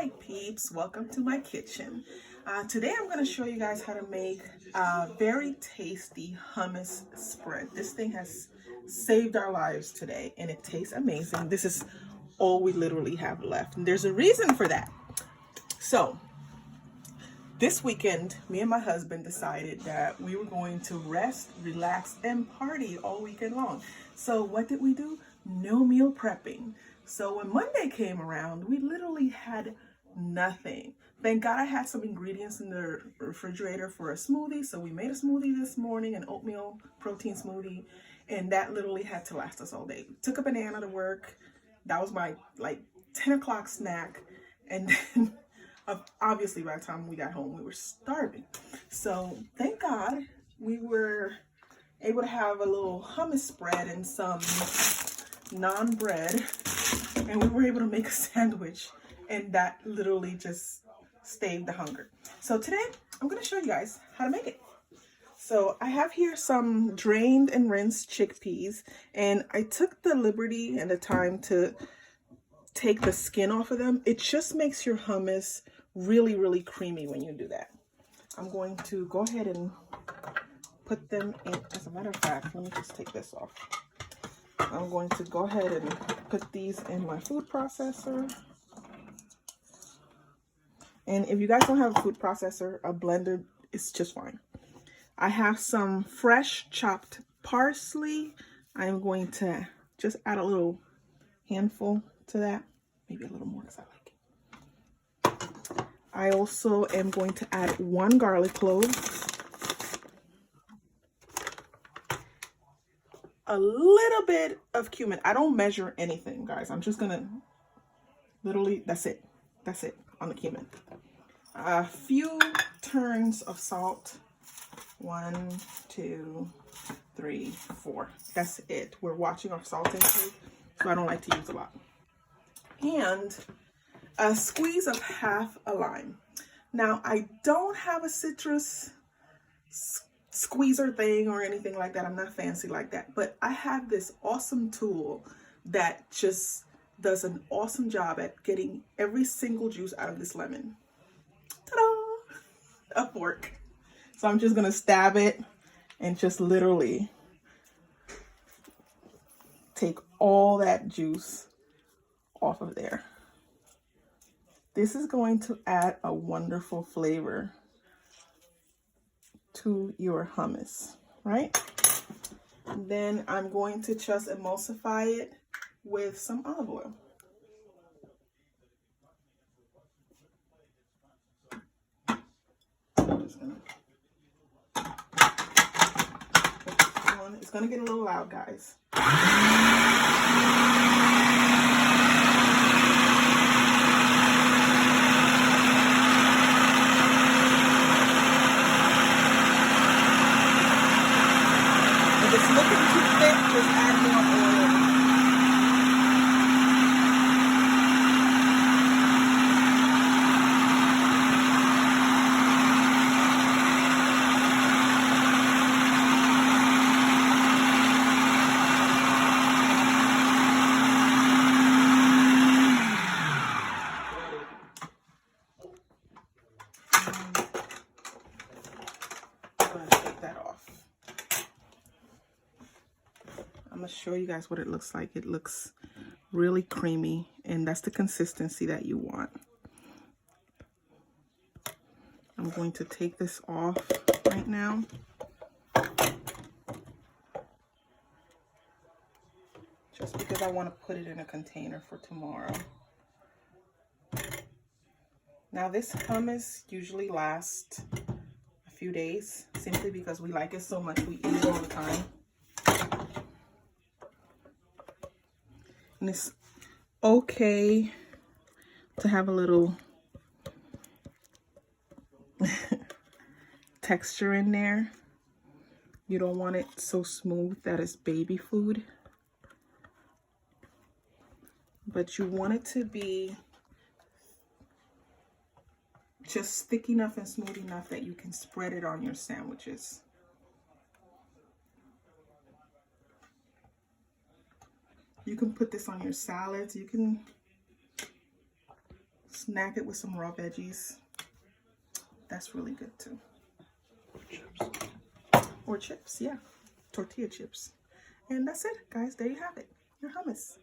Hi peeps, welcome to my kitchen. Today I'm going to show you guys how to make a very tasty hummus spread. This thing has saved our lives today and it tastes amazing. This is all we literally have left and there's a reason for that. So this weekend, me and my husband decided that we were going to rest, relax, and party all weekend long. So what did we do? No meal prepping. So when Monday came around, we literally had nothing. Thank God I had some ingredients in the refrigerator for a smoothie. So we made a smoothie this morning, an oatmeal protein smoothie, and that literally had to last us all day. Took a banana to work. That was my 10 o'clock snack. And then obviously by the time we got home, we were starving. So thank God we were able to have a little hummus spread and some naan bread. And we were able to make a sandwich, and that literally just staved the hunger. So today I'm going to show you guys how to make it. So I have here some drained and rinsed chickpeas, and I took the liberty and the time to take the skin off of them. It just makes your hummus really, really creamy when you do that. I'm going to go ahead and put them in. As a matter of fact, let me just take this off. I'm going to go ahead and put these in my food processor. And if you guys don't have a food processor, a blender is just fine. I have some fresh chopped parsley. I'm going to just add a little handful to that. Maybe a little more because I like it. I also am going to add 1 garlic clove. A little bit of cumin. I don't measure anything, guys. I'm just gonna literally, that's it on the cumin. A few turns of salt. 1, 2, 3, 4. That's it. We're watching our salt intake, so I don't like to use a lot. And a squeeze of half a lime. Now I don't have a citrus squeezer thing or anything like that. I'm not fancy like that, but I have this awesome tool that just does an awesome job at getting every single juice out of this lemon. Ta-da! A fork. So I'm just gonna stab it and just literally take all that juice off of there. This is going to add a wonderful flavor to your hummus, right? And then I'm going to just emulsify it with some olive oil. I'm just gonna put this on. It's gonna get a little loud, guys. If it's looking too thick, just add more oil. I'm going to take that off. I'm going to show you guys what it looks like. It looks really creamy, and that's the consistency that you want. I'm going to take this off right now. Just because I want to put it in a container for tomorrow. Now this hummus usually lasts a few days, simply because we like it so much we eat it all the time. And it's okay to have a little texture in there. You don't want it so smooth that it's baby food. But you want it to be just thick enough and smooth enough that you can spread it on your sandwiches. You can put this on your salads. You can snack it with some raw veggies. That's really good too. Or chips. Or chips, yeah. Tortilla chips. And that's it, guys. There you have it. Your hummus.